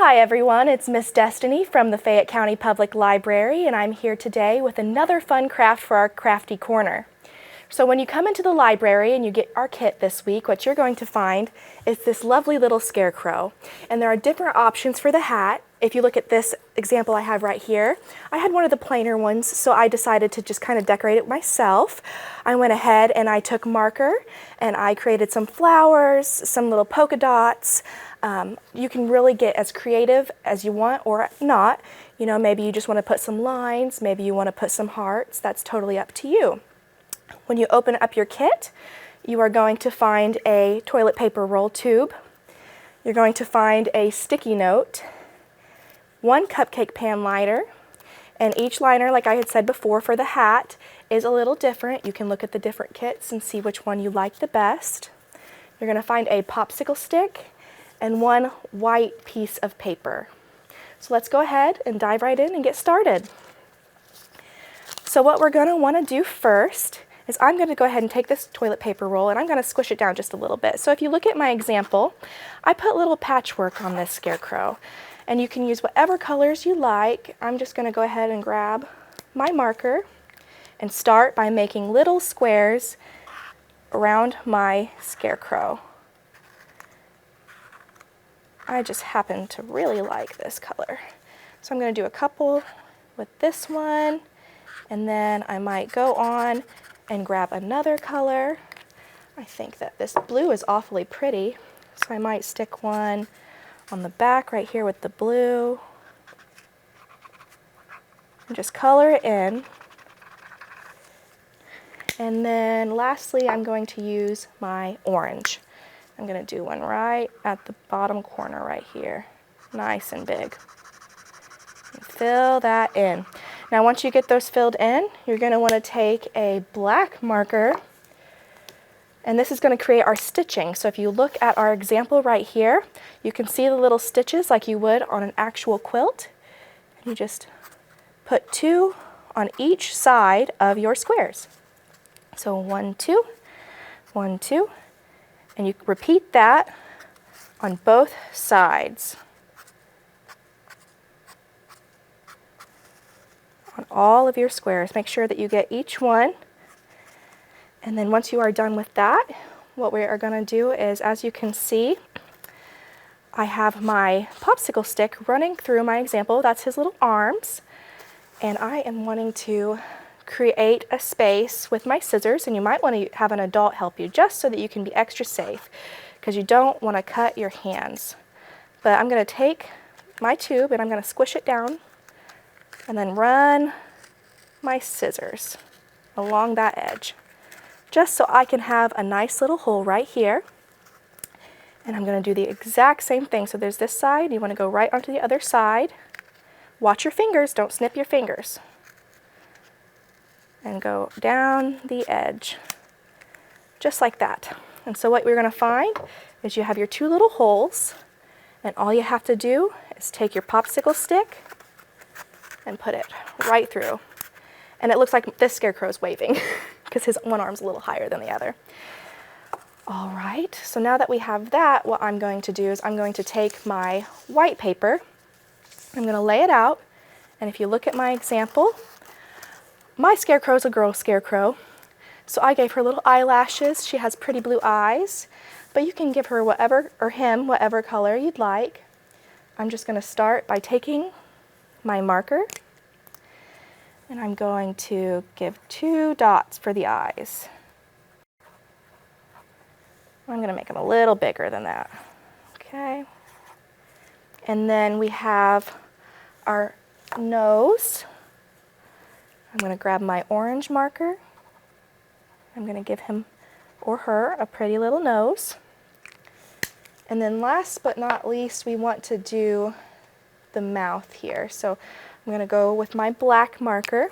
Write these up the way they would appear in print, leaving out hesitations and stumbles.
Hi everyone, it's Miss Destiny from the Fayette County Public Library, and I'm here today with another fun craft for our Crafty Corner. So when you come into the library and you get our kit this week, what you're going to find is this lovely little scarecrow. And there are different options for the hat. If you look at this example I have right here, I had one of the plainer ones, so I decided to just kind of decorate it myself. I went ahead and I took marker and I created some flowers, some little polka dots. You can really get as creative as you want or not. You know, maybe you just want to put some lines, maybe you want to put some hearts. That's totally up to you. When you open up your kit, you are going to find a toilet paper roll tube. You're going to find a sticky note, one cupcake pan liner, and each liner, like I had said before, for the hat is a little different. You can look at the different kits and see which one you like the best. You're going to find a popsicle stick and one white piece of paper. So let's go ahead and dive right in and get started. So what we're going to want to do first is I'm going to go ahead and take this toilet paper roll and I'm going to squish it down just a little bit. So if you look at my example, I put little patchwork on this scarecrow, and you can use whatever colors you like. I'm just going to go ahead and grab my marker and start by making little squares around my scarecrow. I just happen to really like this color. So I'm going to do a couple with this one, and then I might go on and grab another color. I think that this blue is awfully pretty, so I might stick one on the back right here with the blue. And just color it in. And then lastly, I'm going to use my orange. I'm going to do one right at the bottom corner right here, nice and big. And fill that in. Now once you get those filled in, you're going to want to take a black marker, and this is going to create our stitching. So if you look at our example right here, you can see the little stitches like you would on an actual quilt. You just put 2 on each side of your squares. So 1, 2, 1, 2. And you repeat that on both sides. On all of your squares. Make sure that you get each one. And then once you are done with that, what we are going to do is, as you can see, I have my popsicle stick running through my example. That's his little arms. And I am wanting to create a space with my scissors, and you might want to have an adult help you just so that you can be extra safe, because you don't want to cut your hands. But I'm going to take my tube and I'm going to squish it down and then run my scissors along that edge, just so I can have a nice little hole right here. And I'm going to do the exact same thing. So there's this side, you want to go right onto the other side. Watch your fingers, don't snip your fingers. And go down the edge, just like that. And so what we're going to find is you have your 2 little holes, and all you have to do is take your popsicle stick and put it right through. And it looks like this scarecrow is waving because his one arm's a little higher than the other. All right, so now that we have that, what I'm going to do is I'm going to take my white paper, I'm going to lay it out, and if you look at my example, my scarecrow is a girl scarecrow, so I gave her little eyelashes. She has pretty blue eyes, but you can give her whatever, or him, whatever color you'd like. I'm just going to start by taking my marker, and I'm going to give 2 dots for the eyes. I'm going to make them a little bigger than that. Okay. And then we have our nose. I'm going to grab my orange marker. I'm going to give him or her a pretty little nose. And then last but not least, we want to do the mouth here. So I'm going to go with my black marker.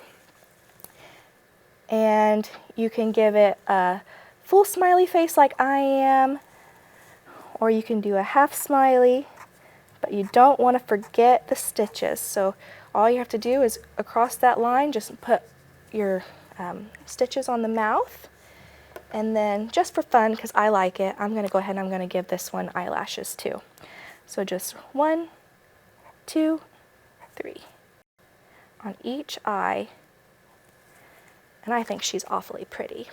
And you can give it a full smiley face like I am, or you can do a half smiley, but you don't want to forget the stitches. So all you have to do is across that line, just put your stitches on the mouth, and then just for fun, because I like it, I'm going to go ahead and I'm going to give this one eyelashes too. So just 1, 2, 3 on each eye. And I think she's awfully pretty.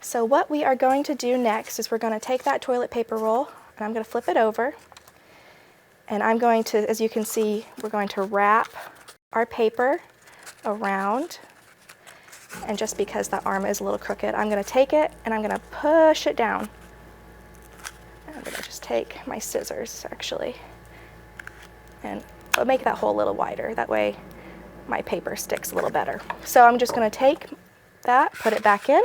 So what we are going to do next is we're going to take that toilet paper roll and I'm going to flip it over. And I'm going to, as you can see, we're going to wrap our paper around. And just because that arm is a little crooked, I'm going to take it and I'm going to push it down. And I'm going to just take my scissors, actually, and I'll make that hole a little wider. That way my paper sticks a little better. So I'm just going to take that, put it back in,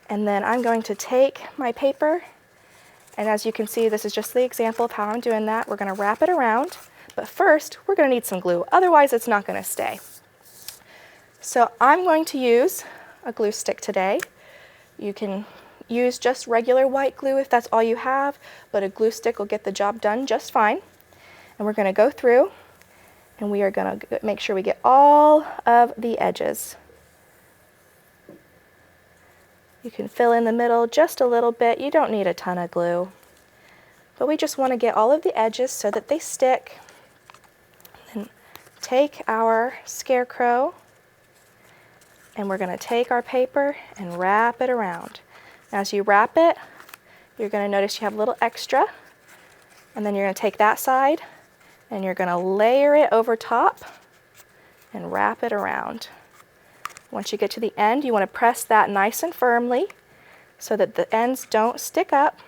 and then I'm going to take my paper, and as you can see, this is just the example of how I'm doing that. We're going to wrap it around, but first we're going to need some glue, otherwise it's not going to stay. So I'm going to use a glue stick today. You can use just regular white glue if that's all you have, but a glue stick will get the job done just fine. And we're going to go through and we are going to make sure we get all of the edges. You can fill in the middle just a little bit. You don't need a ton of glue, but we just want to get all of the edges so that they stick. And take our Scarecrow and we're going to take our paper and wrap it around. Now, as you wrap it, you're going to notice you have a little extra, and then you're going to take that side and you're going to layer it over top and wrap it around. Once you get to the end, you want to press that nice and firmly so that the ends don't stick up,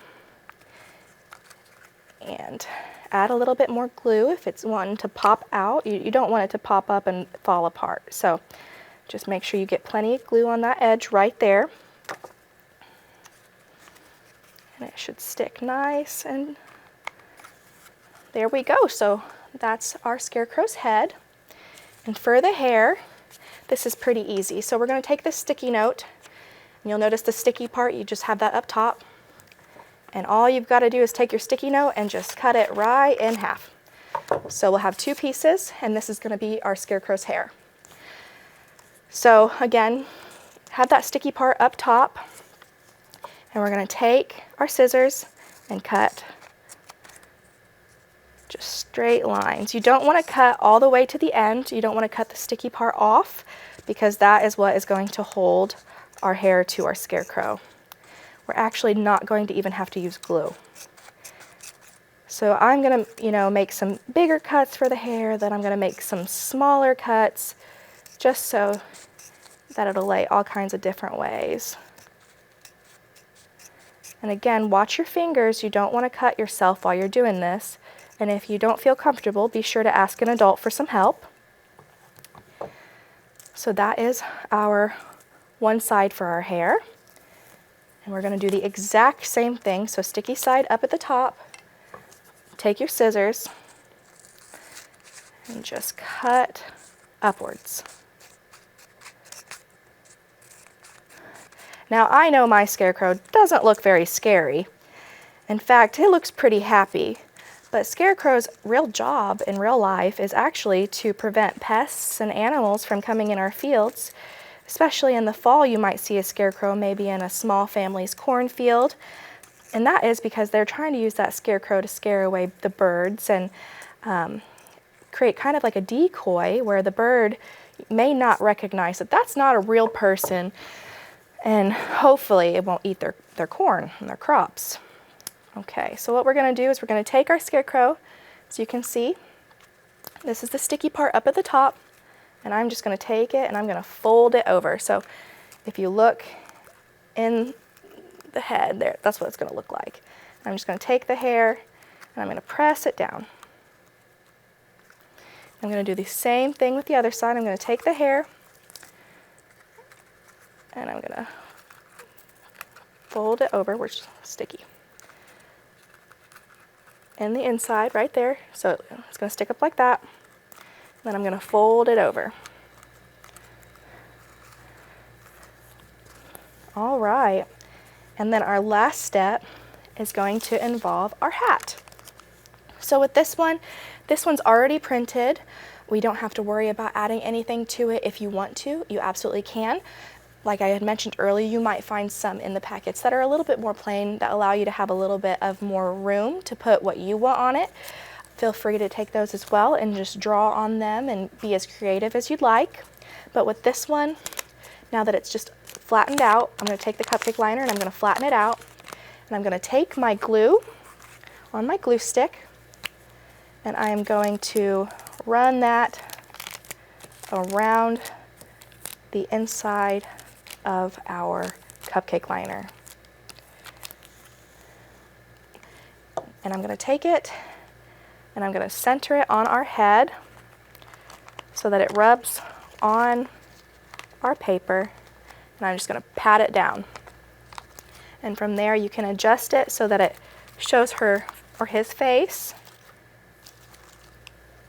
and add a little bit more glue if it's wanting to pop out. You don't want it to pop up and fall apart. So just make sure you get plenty of glue on that edge right there. And it should stick nice, and there we go. So that's our Scarecrow's head. And for the hair, this is pretty easy. So we're going to take this sticky note, and you'll notice the sticky part, you just have that up top. And all you've got to do is take your sticky note and just cut it right in half. So we'll have two pieces, and this is going to be our Scarecrow's hair. So again, have that sticky part up top, and we're going to take our scissors and cut just straight lines. You don't want to cut all the way to the end. You don't want to cut the sticky part off, because that is what is going to hold our hair to our Scarecrow. We're actually not going to even have to use glue. So I'm going to, make some bigger cuts for the hair, then I'm going to make some smaller cuts just so that it'll lay all kinds of different ways. And again, watch your fingers. You don't want to cut yourself while you're doing this. And if you don't feel comfortable, be sure to ask an adult for some help. So that is our one side for our hair. And we're going to do the exact same thing. So sticky side up at the top. Take your scissors and just cut upwards. Now, I know my Scarecrow doesn't look very scary. In fact, it looks pretty happy. But Scarecrow's real job in real life is actually to prevent pests and animals from coming in our fields. Especially in the fall, you might see a Scarecrow maybe in a small family's cornfield. And that is because they're trying to use that Scarecrow to scare away the birds and create kind of like a decoy where the bird may not recognize that that's not a real person. And hopefully it won't eat their corn and their crops. Okay, so what we're going to do is we're going to take our Scarecrow. As you can see, this is the sticky part up at the top, and I'm just going to take it and I'm going to fold it over. So if you look in the head there, that's what it's going to look like. I'm just going to take the hair and I'm going to press it down. I'm going to do the same thing with the other side. I'm going to take the hair and I'm going to fold it over, which is sticky. And the inside right there, so it's going to stick up like that. Then I'm going to fold it over. All right, and then our last step is going to involve our hat. So with this one's already printed. We don't have to worry about adding anything to it. If you want to, you absolutely can. Like I had mentioned earlier, you might find some in the packets that are a little bit more plain, that allow you to have a little bit of more room to put what you want on it. feel free to take those as well and just draw on them and be as creative as you'd like. But with this one, now that it's just flattened out, I'm going to take the cupcake liner and I'm going to flatten it out. And I'm going to take my glue on my glue stick and I am going to run that around the inside of our cupcake liner. And I'm going to take it and I'm going to center it on our head so that it rubs on our paper, and I'm just going to pat it down. And from there you can adjust it so that it shows her or his face.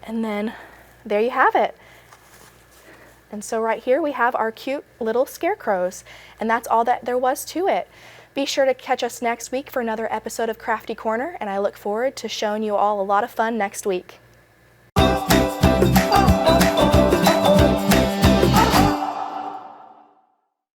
And then there you have it. And so right here we have our cute little scarecrows, and that's all that there was to it. Be sure to catch us next week for another episode of Crafty Corner, and I look forward to showing you all a lot of fun next week.